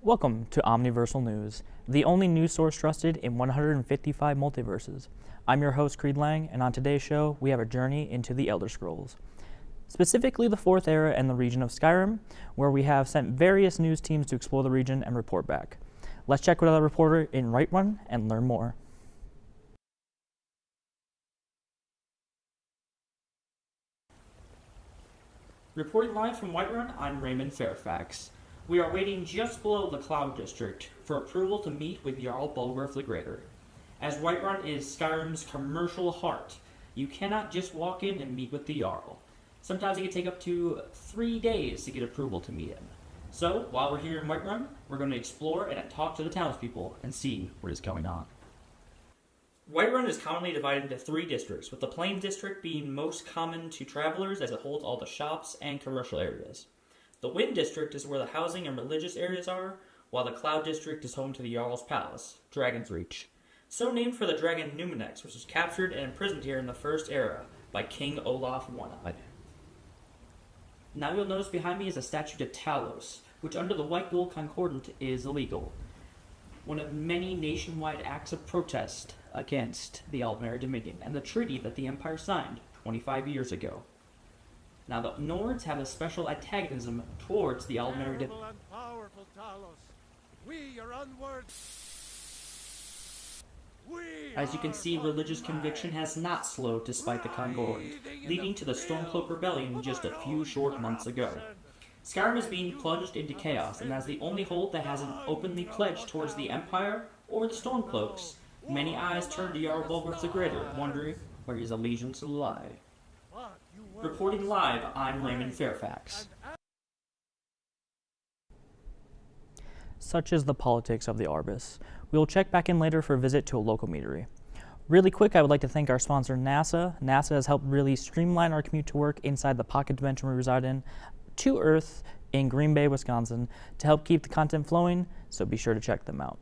Welcome to Omniversal News, the only news source trusted in 155 multiverses. I'm your host, Creed Lang, and on today's show, we have a journey into the Elder Scrolls. Specifically the Fourth Era and the region of Skyrim, where we have sent various news teams to explore the region and report back. Let's check with our reporter in Whiterun and learn more. Reporting live from Whiterun, I'm Raymond Fairfax. We are waiting just below the Cloud District for approval to meet with Jarl Bulworth the Greater. As Whiterun is Skyrim's commercial heart, you cannot just walk in and meet with the Jarl. Sometimes it can take up to 3 days to get approval to meet him. So, while we're here in Whiterun, we're going to explore and talk to the townspeople and see what is going on. Whiterun is commonly divided into 3 districts, with the Plains District being most common to travelers as it holds all the shops and commercial areas. The Wind District is where the housing and religious areas are, while the Cloud District is home to the Jarl's Palace, Dragon's Reach. So named for the dragon Numinex, which was captured and imprisoned here in the First Era by King Olaf One-Eyed. Now you'll notice behind me is a statue to Talos, which under the White Gold Concordant is illegal. One of many nationwide acts of protest against the Aldmeri Dominion and the treaty that the Empire signed 25 years ago. Now the Nords have a special antagonism towards the Aldmeri Dominion. Powerful Talos, we are onward. As you can see, religious conviction has not slowed despite the Concordant, leading to the Stormcloak Rebellion just a few short months ago. Skyrim is being plunged into chaos, and as the only hold that hasn't openly pledged towards the Empire or the Stormcloaks, many eyes turn to Jarl Bulworth the Greater, wondering where his allegiance lie. Reporting live, I'm Raymond Fairfax. Such is the politics of the Arbus. We will check back in later for a visit to a local meadery. Really quick, I would like to thank our sponsor, NASA. NASA has helped really streamline our commute to work inside the pocket dimension we reside in, to Earth in Green Bay, Wisconsin, to help keep the content flowing, so be sure to check them out.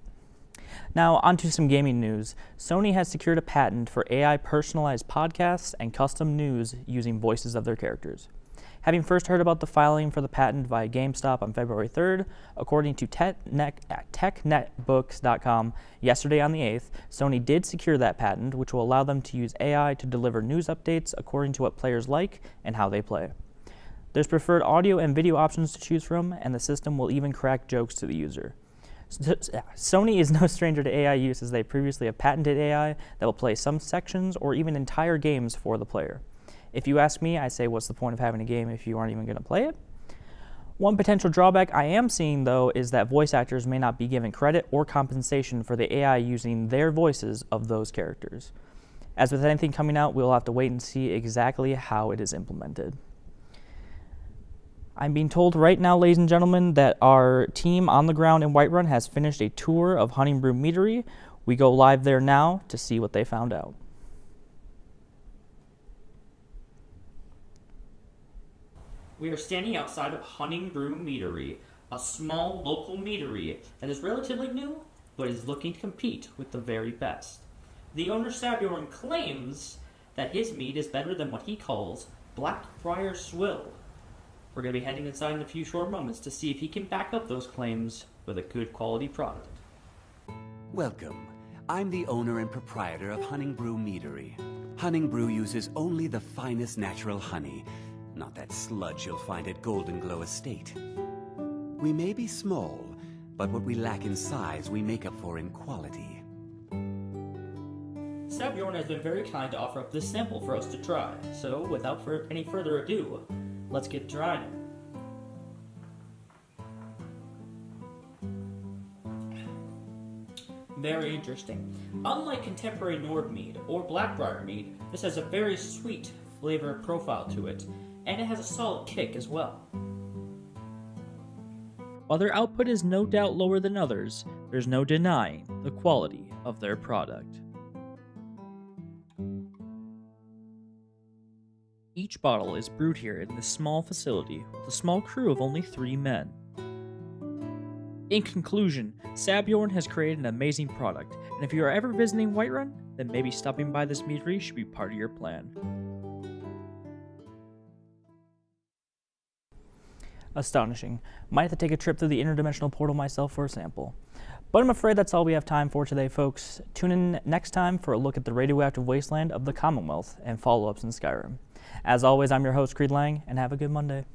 Now, onto some gaming news. Sony has secured a patent for AI personalized podcasts and custom news using voices of their characters. Having first heard about the filing for the patent via GameStop on February 3rd, according to TechNetBooks.com, yesterday on the 8th, Sony did secure that patent, which will allow them to use AI to deliver news updates according to what players like and how they play. There's preferred audio and video options to choose from, and the system will even crack jokes to the user. Sony is no stranger to AI use, as they previously have patented AI that will play some sections or even entire games for the player. If you ask me, I say what's the point of having a game if you aren't even going to play it? One potential drawback I am seeing, though, is that voice actors may not be given credit or compensation for the AI using their voices of those characters. As with anything coming out, we'll have to wait and see exactly how it is implemented. I'm being told right now, ladies and gentlemen, that our team on the ground in Whiterun has finished a tour of Honningbrew Meadery. We go live there now to see what they found out. We are standing outside of Honningbrew Meadery, a small local meadery that is relatively new, but is looking to compete with the very best. The owner, Sabjorn, claims that his mead is better than what he calls Blackbriar Swill. We're going to be heading inside in a few short moments to see if he can back up those claims with a good quality product. Welcome. I'm the owner and proprietor of Honningbrew Meadery. Honningbrew uses only the finest natural honey, not that sludge you'll find at Golden Glow Estate. We may be small, but what we lack in size we make up for in quality. Sabjorn has been very kind to offer up this sample for us to try, so without any further ado, let's get trying. Very interesting. Unlike contemporary Nord mead or Blackbriar mead, this has a very sweet flavor profile to it, and it has a solid kick as well. While their output is no doubt lower than others, there's no denying the quality of their product. Each bottle is brewed here in this small facility with a small crew of only 3 men. In conclusion, Sabjorn has created an amazing product, and if you are ever visiting Whiterun, then maybe stopping by this meadery should be part of your plan. Astonishing. Might have to take a trip through the interdimensional portal myself for a sample. But I'm afraid that's all we have time for today, folks. Tune in next time for a look at the radioactive wasteland of the Commonwealth and follow-ups in Skyrim. As always, I'm your host, Creed Lang, and have a good Monday.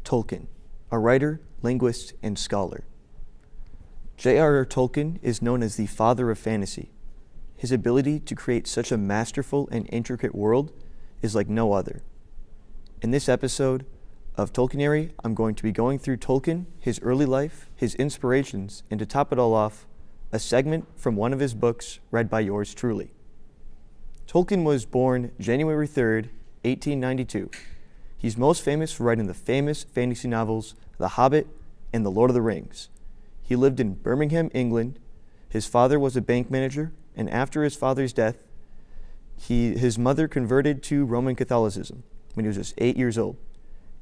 Tolkien, a writer, linguist, and scholar. J.R.R. Tolkien is known as the father of fantasy. His ability to create such a masterful and intricate world is like no other. In this episode of Tolkienary, I'm going to be going through Tolkien, his early life, his inspirations, and to top it all off, a segment from one of his books read by yours truly. Tolkien was born January 3rd, 1892. He's most famous for writing the famous fantasy novels The Hobbit and The Lord of the Rings. He lived in Birmingham, England. His father was a bank manager, and after his father's death, his mother converted to Roman Catholicism when he was just 8 years old.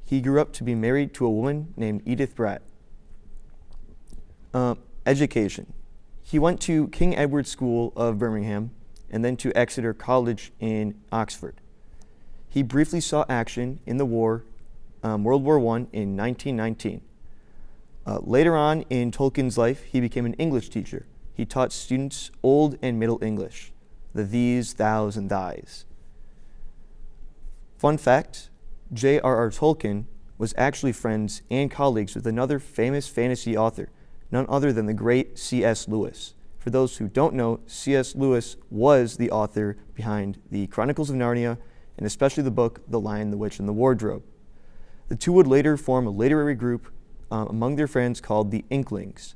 He grew up to be married to a woman named Edith Bratt. Education. He went to King Edward's School of Birmingham and then to Exeter College in Oxford. He briefly saw action in the war, World War I in 1919. Later on in Tolkien's life, he became an English teacher. He taught students Old and Middle English, the these, thous, and thys. Fun fact, J.R.R. Tolkien was actually friends and colleagues with another famous fantasy author, none other than the great C.S. Lewis. For those who don't know, C.S. Lewis was the author behind the Chronicles of Narnia, and especially the book The Lion, the Witch, and the Wardrobe. The two would later form a literary group among their friends called the Inklings.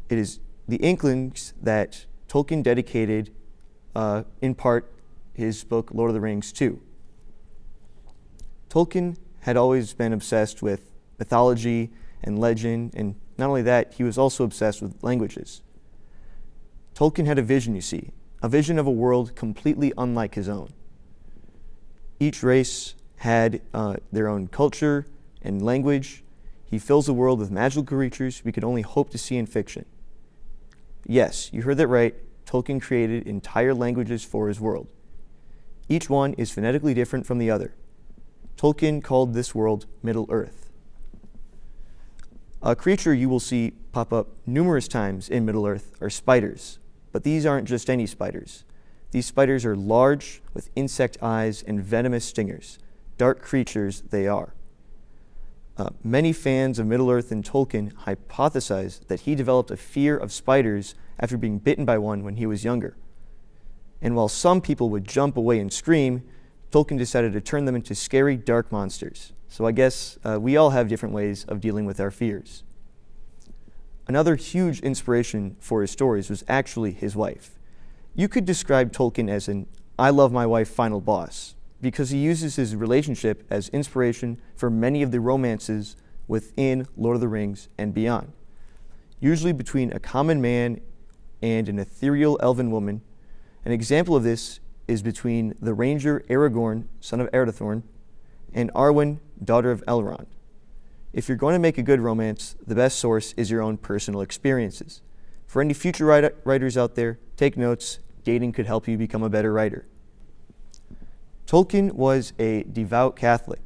It is the Inklings that Tolkien dedicated, in part, his book Lord of the Rings to. Tolkien had always been obsessed with mythology and legend, and not only that, he was also obsessed with languages. Tolkien had a vision, you see, a vision of a world completely unlike his own. Each race had their own culture and language. He fills the world with magical creatures we could only hope to see in fiction. Yes, you heard that right. Tolkien created entire languages for his world. Each one is phonetically different from the other. Tolkien called this world Middle-earth. A creature you will see pop up numerous times in Middle-earth are spiders, but these aren't just any spiders. These spiders are large, with insect eyes and venomous stingers. Dark creatures they are. Many fans of Middle-earth and Tolkien hypothesize that he developed a fear of spiders after being bitten by one when he was younger. And while some people would jump away and scream, Tolkien decided to turn them into scary, dark monsters. So I guess we all have different ways of dealing with our fears. Another huge inspiration for his stories was actually his wife. You could describe Tolkien as an I love my wife final boss, because he uses his relationship as inspiration for many of the romances within Lord of the Rings and beyond. Usually between a common man and an ethereal elven woman. An example of this is between the ranger Aragorn, son of Erethdorn, and Arwen, daughter of Elrond. If you're going to make a good romance, the best source is your own personal experiences. For any future writers out there, take notes. Dating could help you become a better writer. Tolkien was a devout Catholic.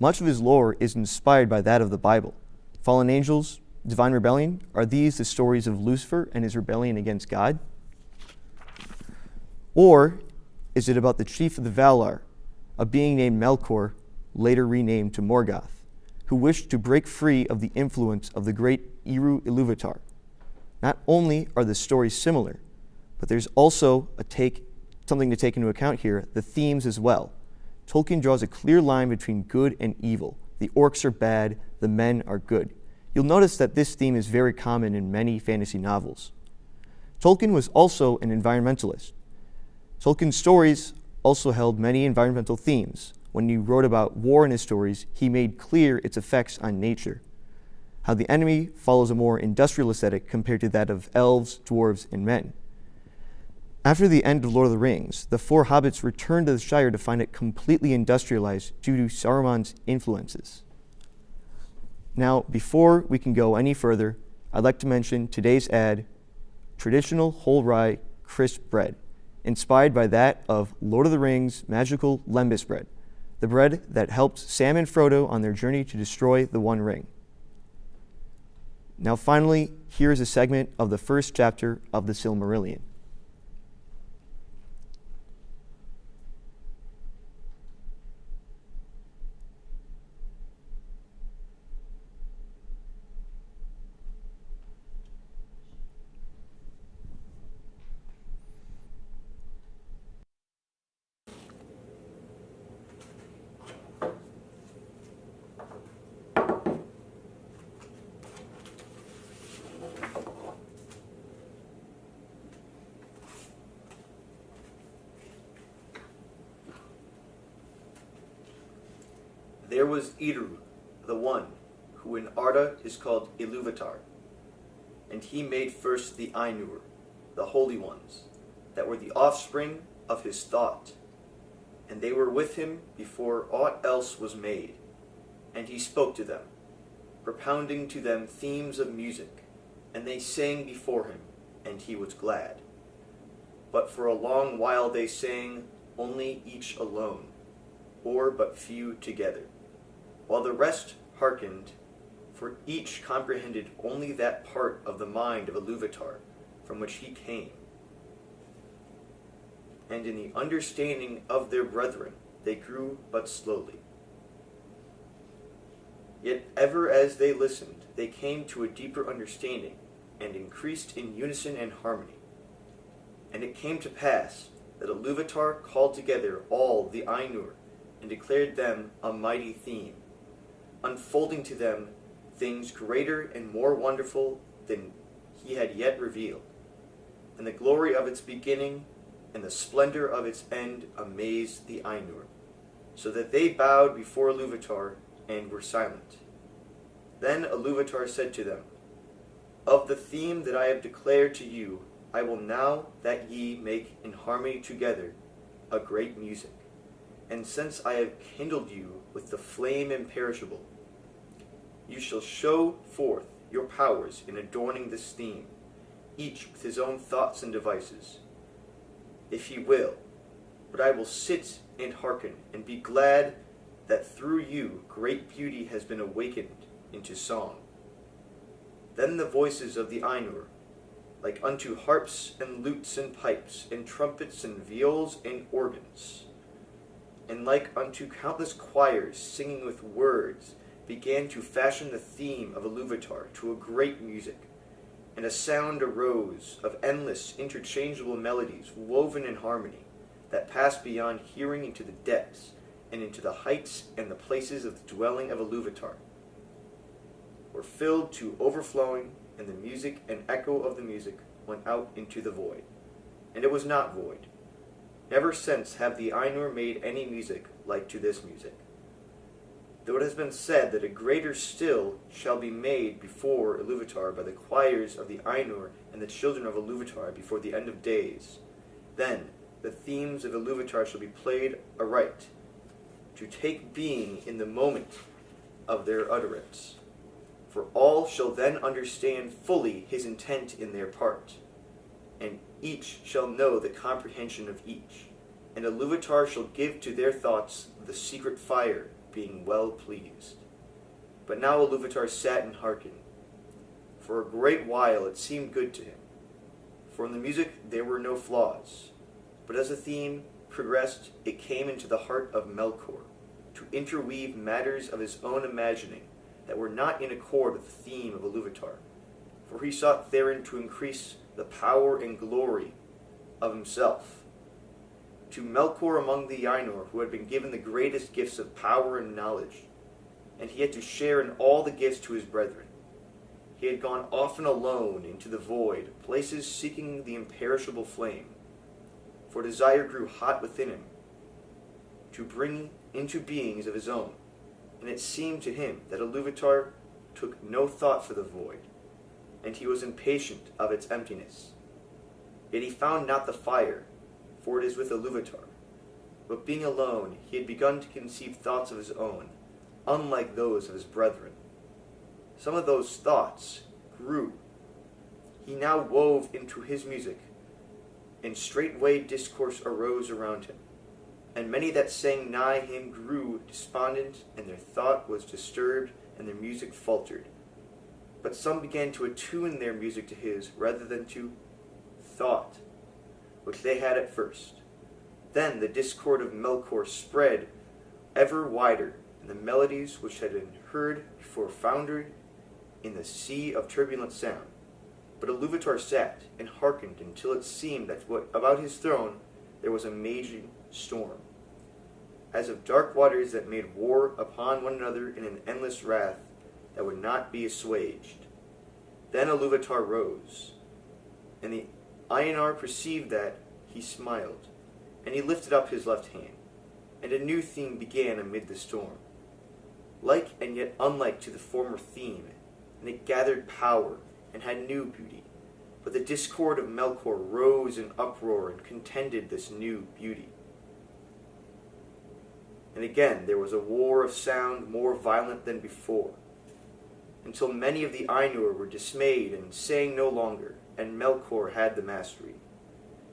Much of his lore is inspired by that of the Bible. Fallen angels, divine rebellion, are these the stories of Lucifer and his rebellion against God? Or is it about the chief of the Valar, a being named Melkor, later renamed to Morgoth, who wished to break free of the influence of the great Eru Ilúvatar? Not only are the stories similar, but there's also something to take into account here, the themes as well. Tolkien draws a clear line between good and evil. The orcs are bad, the men are good. You'll notice that this theme is very common in many fantasy novels. Tolkien was also an environmentalist. Tolkien's stories also held many environmental themes. When he wrote about war in his stories, he made clear its effects on nature, how the enemy follows a more industrial aesthetic compared to that of elves, dwarves, and men. After the end of Lord of the Rings, the four hobbits returned to the Shire to find it completely industrialized due to Saruman's influences. Now, before we can go any further, I'd like to mention today's ad, traditional whole rye crisp bread, inspired by that of Lord of the Rings' magical lembas bread, the bread that helped Sam and Frodo on their journey to destroy the One Ring. Now finally, here is a segment of the first chapter of the Silmarillion. There was Eru, the One, who in Arda is called Ilúvatar, and he made first the Ainur, the Holy Ones, that were the offspring of his thought, and they were with him before aught else was made, and he spoke to them, propounding to them themes of music, and they sang before him, and he was glad. But for a long while they sang, only each alone, or but few together, while the rest hearkened, for each comprehended only that part of the mind of Ilúvatar from which he came. And in the understanding of their brethren they grew but slowly. Yet ever as they listened, they came to a deeper understanding, and increased in unison and harmony. And it came to pass that Ilúvatar called together all the Ainur, and declared them a mighty theme, unfolding to them things greater and more wonderful than he had yet revealed. And the glory of its beginning and the splendor of its end amazed the Ainur, so that they bowed before Ilúvatar and were silent. Then Ilúvatar said to them, Of the theme that I have declared to you, I will now that ye make in harmony together a great music. And since I have kindled you with the flame imperishable, you shall show forth your powers in adorning this theme, each with his own thoughts and devices, if he will. But I will sit and hearken, and be glad that through you great beauty has been awakened into song. Then the voices of the Ainur, like unto harps and lutes and pipes, and trumpets and viols and organs, and like unto countless choirs singing with words, began to fashion the theme of Ilúvatar to a great music, and a sound arose of endless interchangeable melodies woven in harmony, that passed beyond hearing into the depths, and into the heights and the places of the dwelling of Ilúvatar, were filled to overflowing, and the music and echo of the music went out into the void. And it was not void. Never since have the Ainur made any music like to this music. Though it has been said that a greater still shall be made before Ilúvatar by the choirs of the Ainur and the children of Ilúvatar before the end of days, then the themes of Ilúvatar shall be played aright, to take being in the moment of their utterance. For all shall then understand fully his intent in their part, and each shall know the comprehension of each, and Iluvatar shall give to their thoughts the secret fire, being well pleased. But now Iluvatar sat and hearkened. For a great while it seemed good to him, for in the music there were no flaws. But as the theme progressed, it came into the heart of Melkor, to interweave matters of his own imagining that were not in accord with the theme of Iluvatar, for he sought therein to increase the power and glory of himself. To Melkor among the Ainur, who had been given the greatest gifts of power and knowledge, and he had to share in all the gifts to his brethren. He had gone often alone into the void, places seeking the imperishable flame, for desire grew hot within him, to bring into beings of his own, and it seemed to him that Iluvatar took no thought for the void, and he was impatient of its emptiness. Yet he found not the fire, for it is with Iluvatar. But being alone, he had begun to conceive thoughts of his own, unlike those of his brethren. Some of those thoughts grew. He now wove into his music, and straightway discourse arose around him. And many that sang nigh him grew despondent, and their thought was disturbed, and their music faltered. But some began to attune their music to his, rather than to thought, which they had at first. Then the discord of Melkor spread ever wider, and the melodies which had been heard before foundered in the sea of turbulent sound. But Iluvatar sat and hearkened until it seemed that about his throne there was a raging storm, as of dark waters that made war upon one another in an endless wrath that would not be assuaged. Then Iluvatar rose, and the Ainur perceived that, he smiled, and he lifted up his left hand, and a new theme began amid the storm, like and yet unlike to the former theme, and it gathered power and had new beauty. But the discord of Melkor rose in uproar and contended this new beauty. And again there was a war of sound more violent than before, until many of the Ainur were dismayed and sang no longer, and Melkor had the mastery.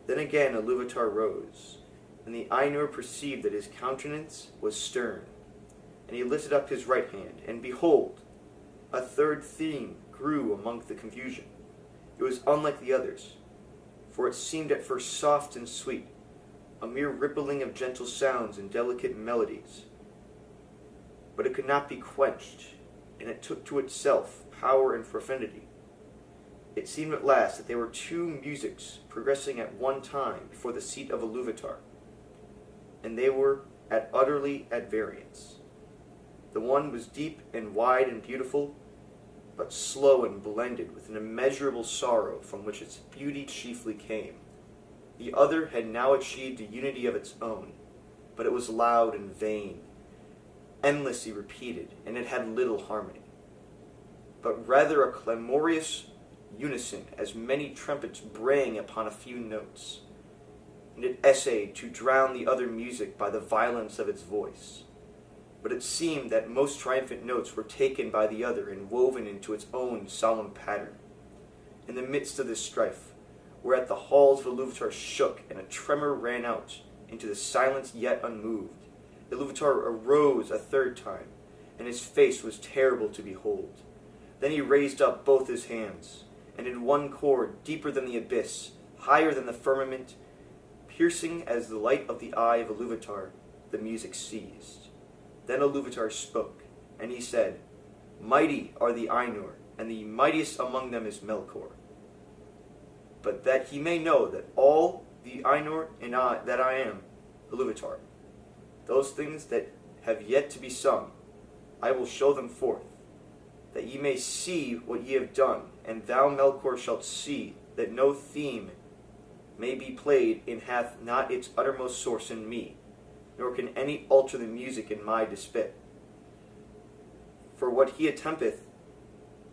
Then again Iluvatar rose, and the Ainur perceived that his countenance was stern, and he lifted up his right hand, and behold, a third theme grew among the confusion. It was unlike the others, for it seemed at first soft and sweet, a mere rippling of gentle sounds and delicate melodies. But it could not be quenched, and it took to itself power and profundity. It seemed at last that there were two musics progressing at one time before the seat of Iluvatar, and they were utterly at variance. The one was deep and wide and beautiful, but slow and blended with an immeasurable sorrow from which its beauty chiefly came. The other had now achieved a unity of its own, but it was loud and vain, endlessly repeated, and it had little harmony, but rather a clamorous unison, as many trumpets braying upon a few notes, and it essayed to drown the other music by the violence of its voice. But it seemed that most triumphant notes were taken by the other and woven into its own solemn pattern. In the midst of this strife, whereat the halls of Iluvatar shook, and a tremor ran out into the silence yet unmoved, Iluvatar arose a third time, and his face was terrible to behold. Then he raised up both his hands, and in one chord, deeper than the abyss, higher than the firmament, piercing as the light of the eye of Iluvatar, the music ceased. Then Iluvatar spoke, and he said, "Mighty are the Ainur, and the mightiest among them is Melkor. But that he may know that all the Ainur and that I am Iluvatar, those things that have yet to be sung, I will show them forth, that ye may see what ye have done, and thou, Melkor, shalt see that no theme may be played in hath not its uttermost source in me, nor can any alter the music in my despite. For what he attempteth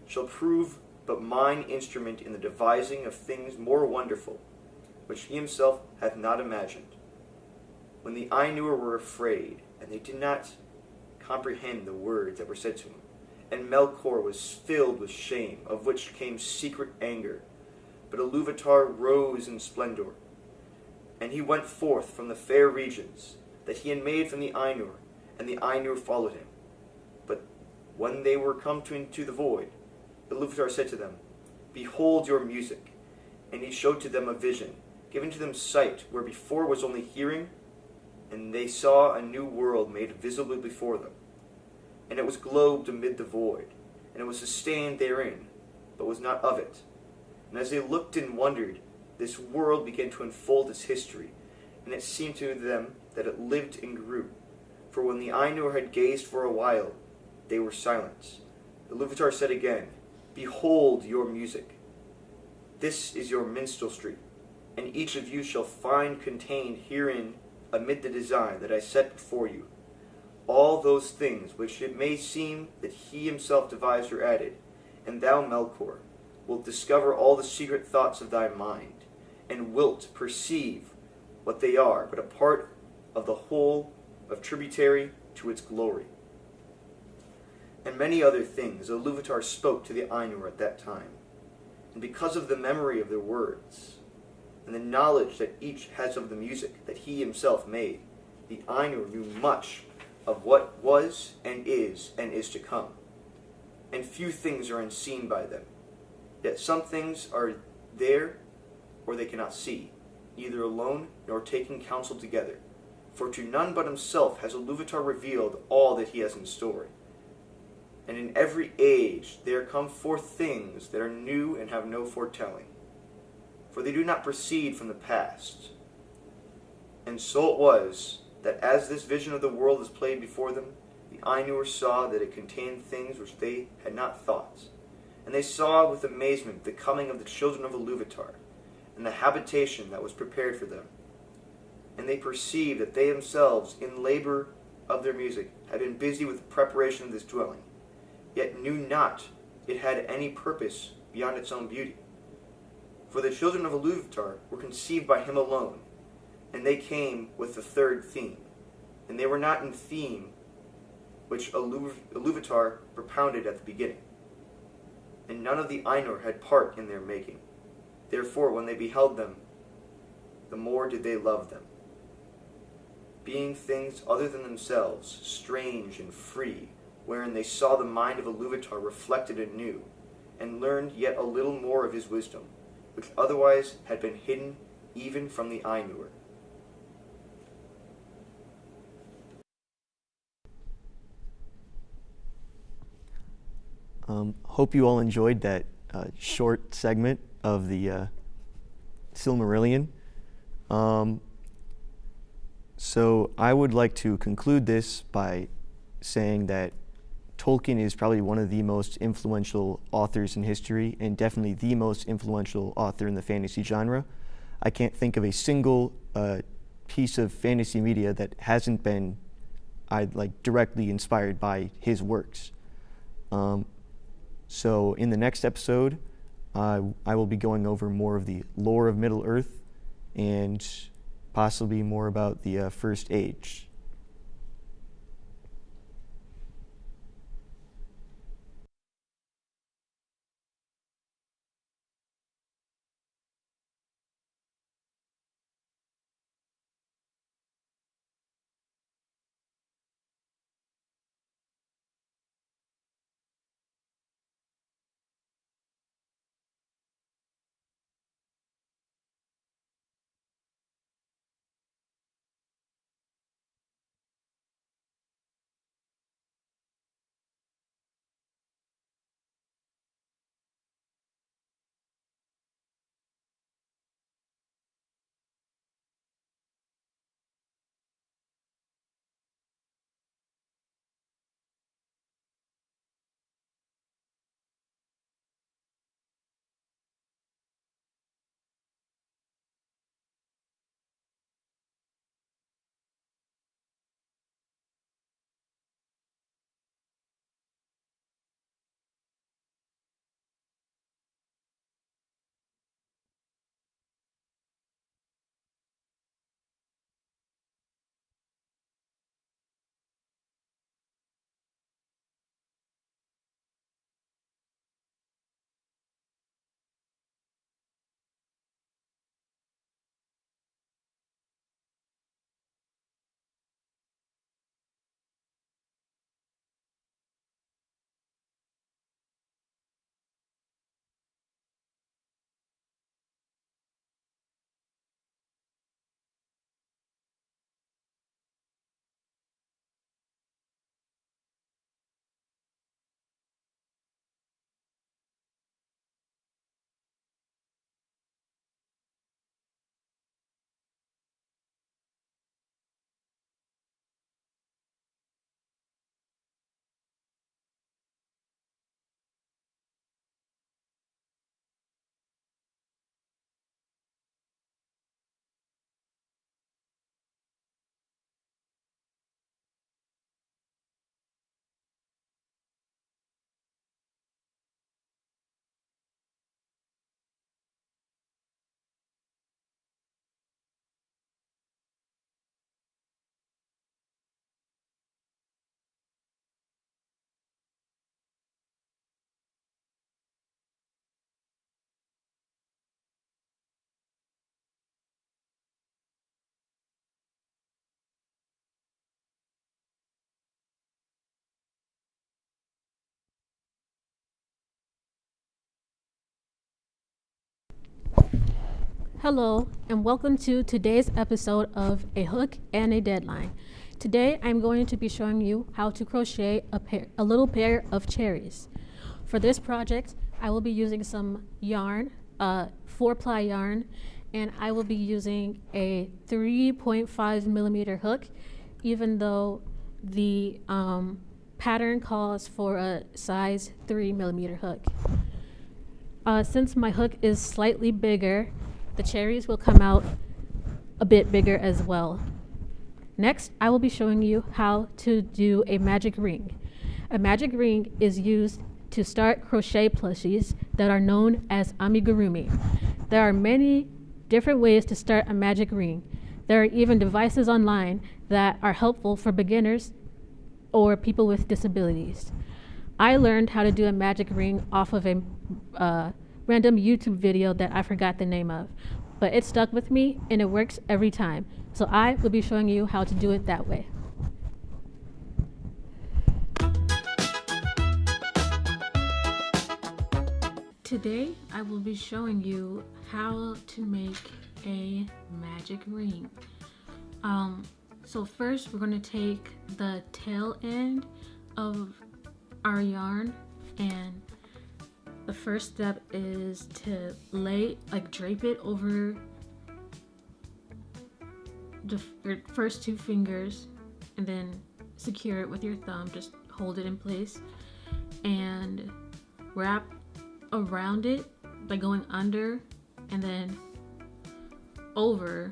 shall prove but mine instrument in the devising of things more wonderful, which he himself hath not imagined." When the Ainur were afraid, and they did not comprehend the words that were said to him, and Melkor was filled with shame, of which came secret anger. But Iluvatar rose in splendor, and he went forth from the fair regions that he had made from the Ainur, and the Ainur followed him. But when they were come into the void, Iluvatar said to them, Behold your music. And he showed to them a vision, giving to them sight, where before was only hearing, and they saw a new world made visible before them. And it was globed amid the void, and it was sustained therein, but was not of it. And as they looked and wondered, this world began to unfold its history, and it seemed to them that it lived and grew. For when the Ainur had gazed for a while, they were silent. Iluvatar said again, Behold your music. This is your minstrelsy, and each of you shall find contained herein, amid the design that I set before you, all those things which it may seem that he himself devised or added, and thou, Melkor, wilt discover all the secret thoughts of thy mind, and wilt perceive what they are, but a part of the whole of tributary to its glory. And many other things Iluvatar spoke to the Ainur at that time, and because of the memory of their words, and the knowledge that each has of the music that he himself made, the Ainur knew much of what was and is to come. And few things are unseen by them. Yet some things are there, or they cannot see, neither alone nor taking counsel together. For to none but himself has Iluvatar revealed all that he has in store. And in every age there come forth things that are new and have no foretelling. For they do not proceed from the past. And so it was that as this vision of the world was played before them, the Ainur saw that it contained things which they had not thought. And they saw with amazement the coming of the children of Iluvatar, and the habitation that was prepared for them. And they perceived that they themselves, in labor of their music, had been busy with the preparation of this dwelling, yet knew not it had any purpose beyond its own beauty. For the children of Iluvatar were conceived by him alone, and they came with the third theme, and they were not in theme which Iluvatar propounded at the beginning. And none of the Ainur had part in their making. Therefore, when they beheld them, the more did they love them, being things other than themselves, strange and free, wherein they saw the mind of Iluvatar reflected anew, and learned yet a little more of his wisdom, which otherwise had been hidden even from the Ainur. Hope you all enjoyed that short segment of the Silmarillion. So I would like to conclude this by saying that Tolkien is probably one of the most influential authors in history, and definitely the most influential author in the fantasy genre. I can't think of a single piece of fantasy media that hasn't been directly inspired by his works. So in the next episode, I will be going over more of the lore of Middle-earth and possibly more about the First Age. Hello, and welcome to today's episode of A Hook and a Deadline. Today, I'm going to be showing you how to crochet a little pair of cherries. For this project, I will be using some yarn, 4-ply yarn, and I will be using a 3.5 millimeter hook, even though the pattern calls for a size 3 millimeter hook. Since my hook is slightly bigger, the cherries will come out a bit bigger as well. Next, I will be showing you how to do a magic ring. A magic ring is used to start crochet plushies that are known as amigurumi. There are many different ways to start a magic ring. There are even devices online that are helpful for beginners or people with disabilities. I learned how to do a magic ring off of a random YouTube video that I forgot the name of, but it stuck with me and it works every time. So I will be showing you how to do it that way. Today I will be showing you how to make a magic ring. So first we're going to take the tail end of our yarn, and the first step is to drape it over your first 2 fingers and then secure it with your thumb. Just hold it in place and wrap around it by going under and then over,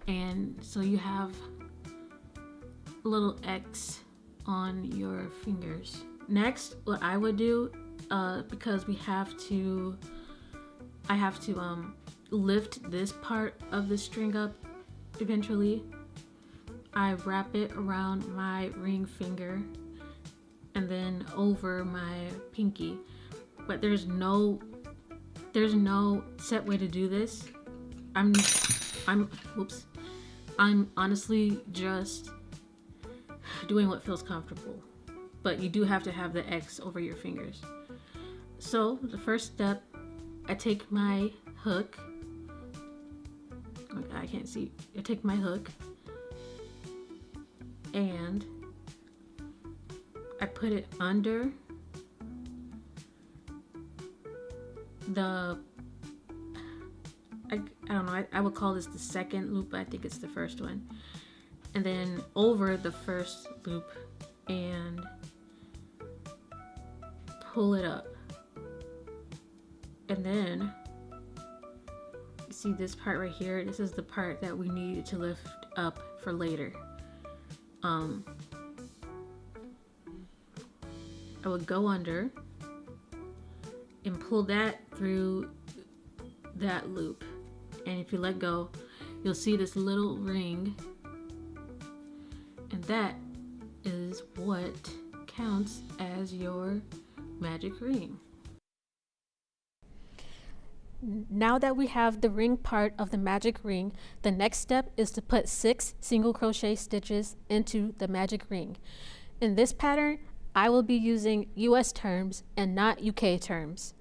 and so you have a little X on your fingers. Next, what I would do, because I have to lift this part of the string up eventually, I wrap it around my ring finger and then over my pinky. But there's no set way to do this. I'm honestly just doing what feels comfortable, but you do have to have the X over your fingers. So the first step, I take my hook. I can't see. I take my hook and I put it under the, I don't know, I would call this the second loop, but I think it's the first one. And then over the first loop and pull it up. And then, you see this part right here? This is the part that we need to lift up for later. I would go under and pull that through that loop. And if you let go, you'll see this little ring. And that is what counts as your magic ring. Now that we have the ring part of the magic ring, the next step is to put 6 single crochet stitches into the magic ring. In this pattern, I will be using US terms and not UK terms.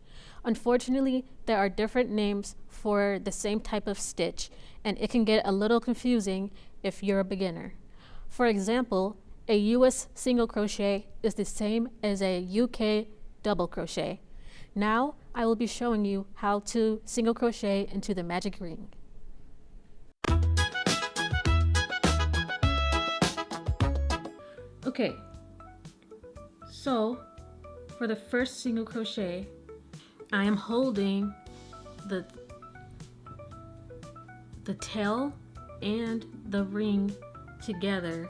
Unfortunately, there are different names for the same type of stitch, and it can get a little confusing if you're a beginner. For example, a US single crochet is the same as a UK double crochet. Now, I will be showing you how to single crochet into the magic ring. Okay, so for the first single crochet, I am holding the tail and the ring together.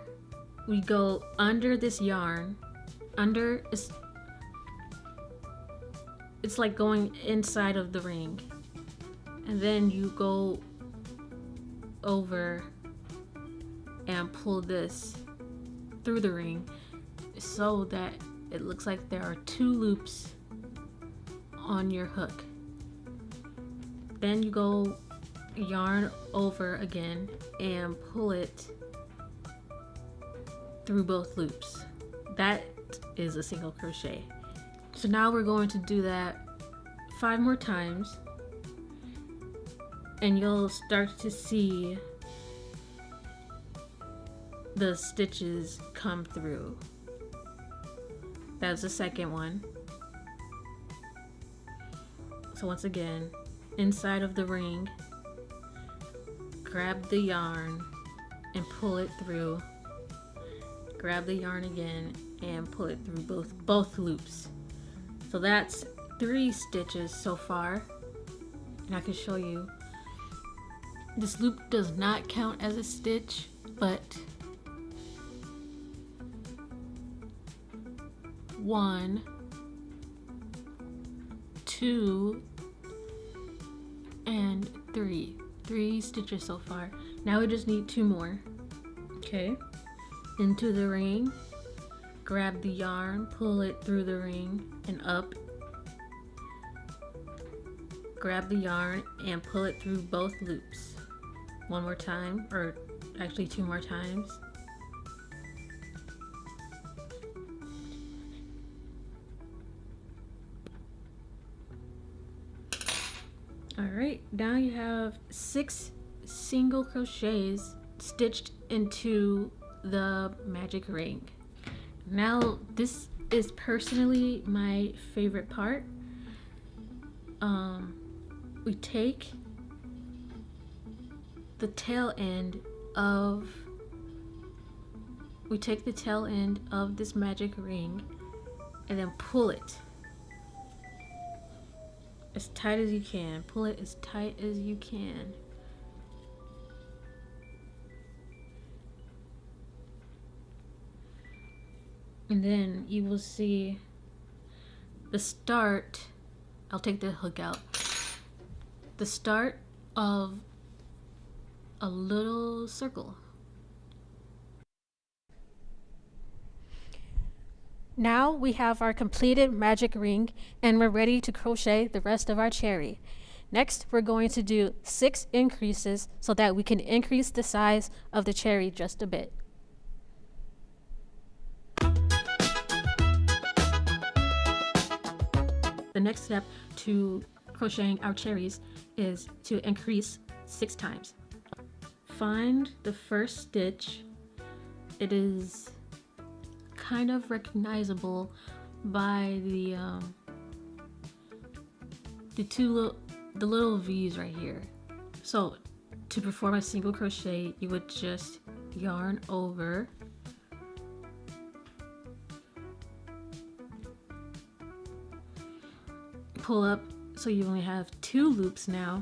We go under this yarn. Under is, it's like going inside of the ring, and then you go over and pull this through the ring so that it looks like there are 2 loops on your hook. Then you go yarn over again and pull it through both loops. That is a single crochet. So now we're going to do that 5 more times. and you'll start to see the stitches come through. That's the second one. So once again, inside of the ring, grab the yarn and pull it through. Grab the yarn again and pull it through both loops. So that's 3 stitches so far. And I can show you. This loop does not count as a stitch, but 1, 2, and 3. 3 stitches so far. Now we just need 2 more. Okay. Into the ring. Grab the yarn, pull it through the ring and up. Grab the yarn and pull it through both loops. 1 more time, or actually 2 more times. Alright, now you have 6 single crochets stitched into the magic ring. Now this is personally my favorite part. We take the tail end of this magic ring and then pull it as tight as you can. Pull it as tight as you can. And then you will see the start. I'll take the hook out. The start of a little circle. Now we have our completed magic ring and we're ready to crochet the rest of our cherry. Next, we're going to do 6 increases so that we can increase the size of the cherry just a bit. The next step to crocheting our cherries is to increase 6 times. Find the first stitch. It is kind of recognizable by the little V's right here. So to perform a single crochet, you would just yarn over, pull up so you only have 2 loops now,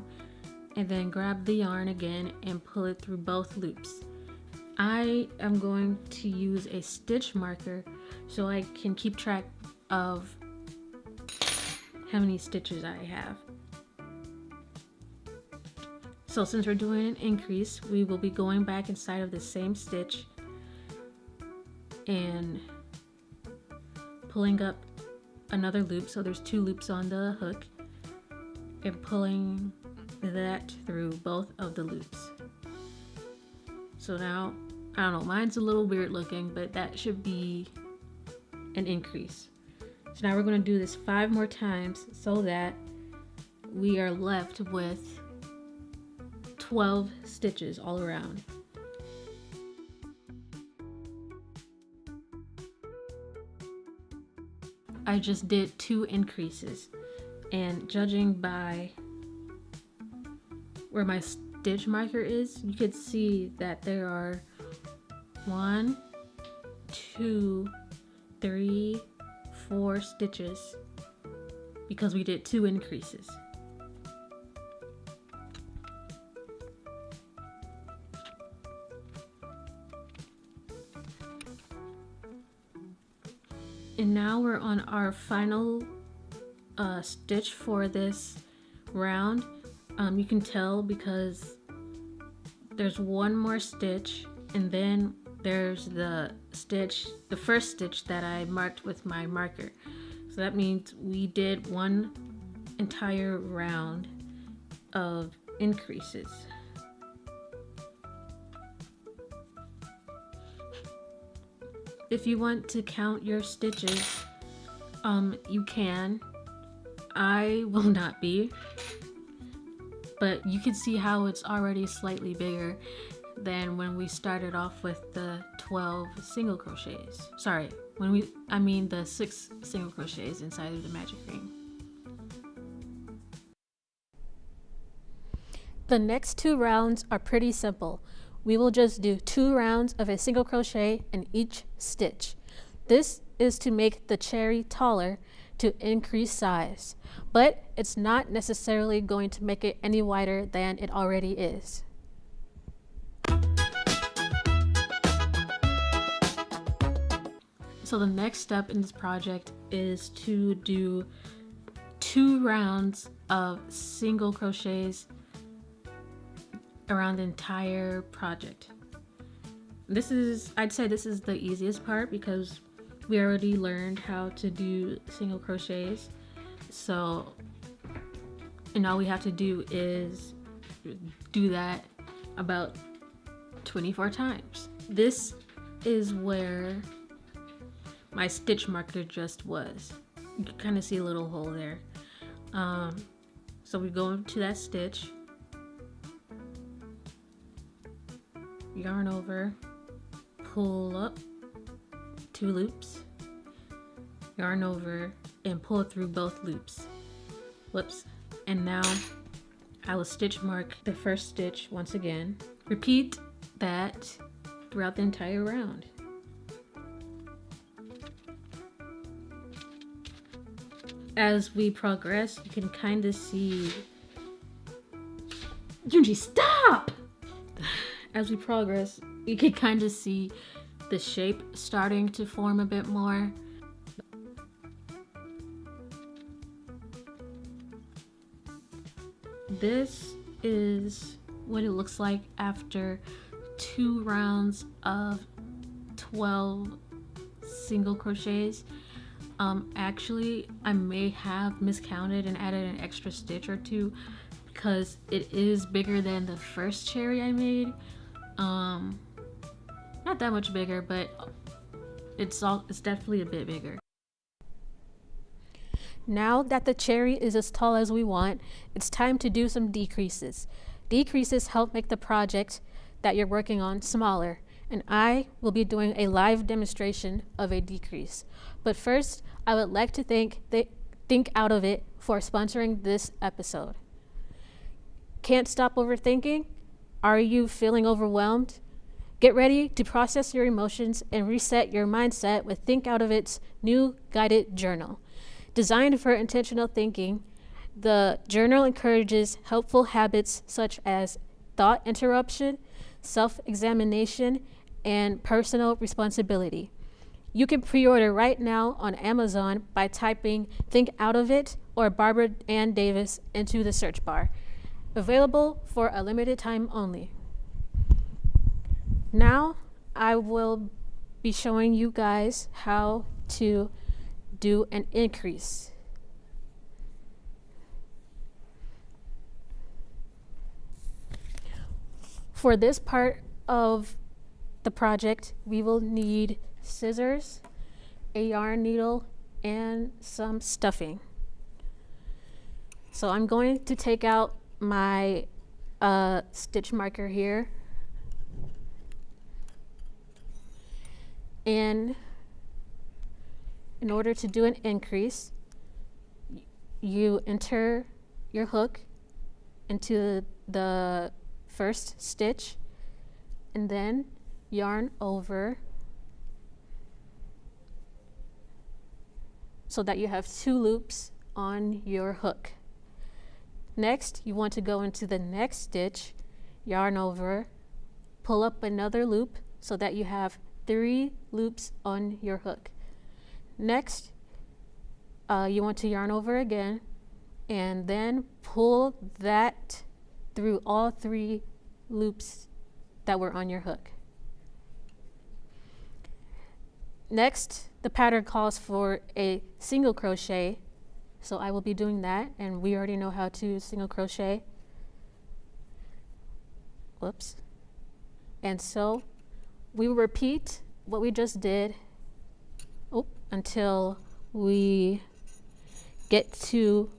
and then grab the yarn again and pull it through both loops. I am going to use a stitch marker so I can keep track of how many stitches I have. So since we're doing an increase, we will be going back inside of the same stitch and pulling up another loop. So there's 2 loops on the hook and pulling that through both of the loops. So now, I don't know, mine's a little weird looking, but that should be an increase. So now we're going to do this 5 more times so that we are left with 12 stitches all around. I just did 2 increases, and judging by where my stitch marker is, you could see that there are 1, 2, 3, 4 stitches because we did 2 increases. And now we're on our final stitch for this round. You can tell because there's 1 more stitch, and then there's the first stitch that I marked with my marker. So that means we did 1 entire round of increases. If you want to count your stitches, you can. I will not be, but you can see how it's already slightly bigger than when we started off with the 12 single crochets. Sorry, the 6 single crochets inside of the magic ring. The next 2 rounds are pretty simple. We will just do 2 rounds of a single crochet in each stitch. This is to make the cherry taller to increase size, but it's not necessarily going to make it any wider than it already is. So the next step in this project is to do 2 rounds of single crochets around the entire project. I'd say this is the easiest part because we already learned how to do single crochets. So, and all we have to do is do that about 24 times. This is where my stitch marker just was. You can kind of see a little hole there. So we go into that stitch, yarn over, pull up 2 loops, yarn over, and pull through both loops. Whoops. And now I will stitch mark the first stitch once again. Repeat that throughout the entire round. As we progress, you can kind of see... Junji, stop! As we progress, you can kind of see the shape starting to form a bit more. This is what it looks like after 2 rounds of 12 single crochets. Actually, I may have miscounted and added an extra stitch or 2 because it is bigger than the first cherry I made. Not that much bigger, but it's definitely a bit bigger. Now that the cherry is as tall as we want, it's time to do some decreases. Decreases help make the project that you're working on smaller, and I will be doing a live demonstration of a decrease. But first, I would like to thank Think Out of It for sponsoring this episode. Can't stop overthinking? Are you feeling overwhelmed? Get ready to process your emotions and reset your mindset with Think Out of It's new guided journal. Designed for intentional thinking, the journal encourages helpful habits such as thought interruption, self-examination, and personal responsibility. You can pre-order right now on Amazon by typing Think Out of It or Barbara Ann Davis into the search bar. Available for a limited time only. Now I will be showing you guys how to do an increase. For this part of the project, we will need scissors, a yarn needle, and some stuffing. So I'm going to take out my stitch marker here, and in order to do an increase, you enter your hook into the first stitch and then yarn over so that you have 2 loops on your hook. Next, you want to go into the next stitch, yarn over, pull up another loop so that you have 3 loops on your hook. Next, you want to yarn over again and then pull that through all 3 loops that were on your hook. Next, the pattern calls for a single crochet, so I will be doing that, and we already know how to single crochet. Whoops. And so we will repeat what we just did until we get to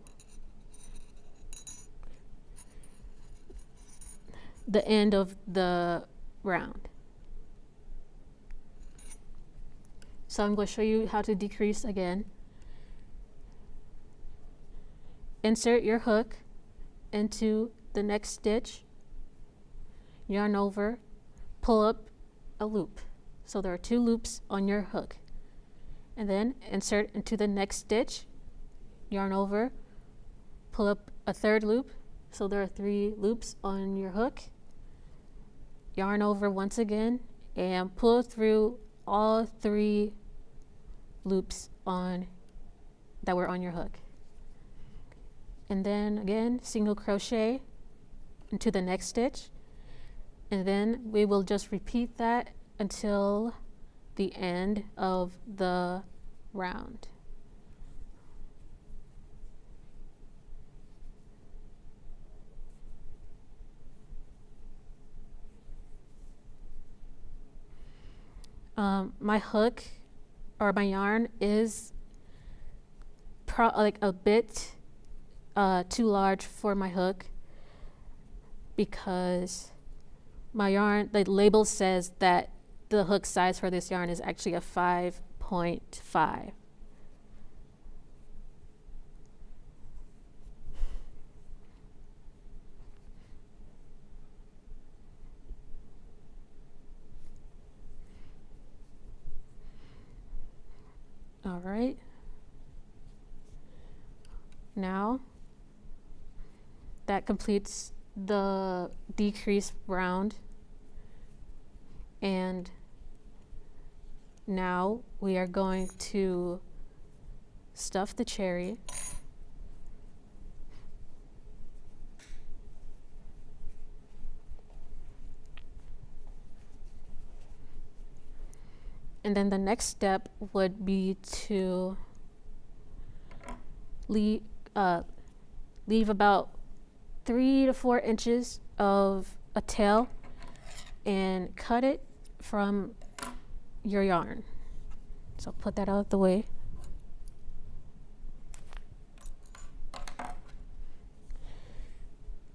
the end of the round. So I'm going to show you how to decrease again. Insert your hook into the next stitch, yarn over, pull up a loop. So there are 2 loops on your hook. And then insert into the next stitch, yarn over, pull up a 3rd loop. So there are 3 loops on your hook. Yarn over once again and pull through all 3 loops that were on your hook. And then again, single crochet into the next stitch. And then we will just repeat that until the end of the round. My hook or my yarn is like a bit too large for my hook, because my yarn, the label says that the hook size for this yarn is actually a 5.5. All right. Now that completes the decrease round, and now we are going to stuff the cherry. And then the next step would be to leave about 3 to 4 inches of a tail and cut it from your yarn. So put that out of the way.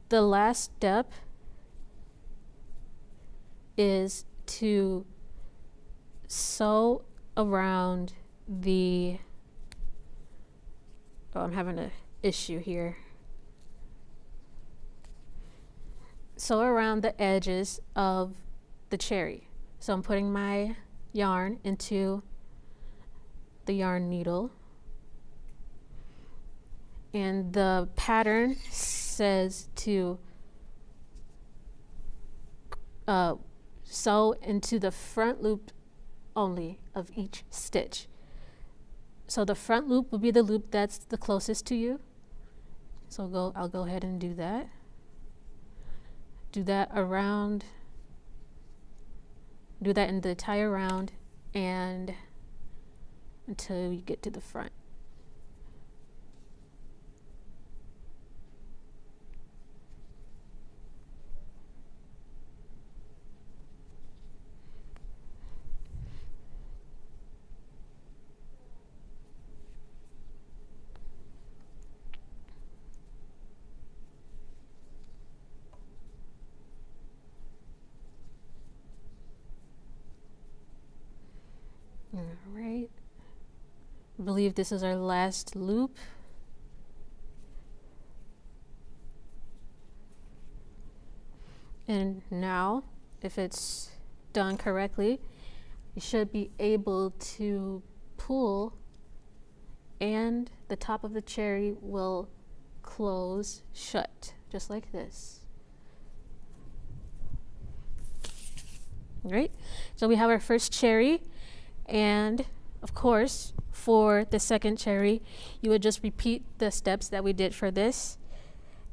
The last step is to sew around the, I'm having an issue here. Sew around the edges of the cherry. So I'm putting my yarn into the yarn needle, and the pattern says to sew into the front loop only of each stitch. So the front loop will be the loop that's the closest to you. So I'll go ahead and do that. Do that around, do that in the entire round and until you get to the front. All right, I believe this is our last loop. And now, if it's done correctly, you should be able to pull and the top of the cherry will close shut, just like this. All right, so we have our first cherry. And of course, for the second cherry, you would just repeat the steps that we did for this.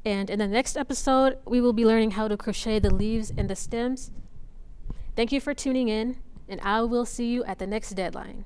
And in the next episode, we will be learning how to crochet the leaves and the stems. Thank you for tuning in, and I will see you at the next deadline.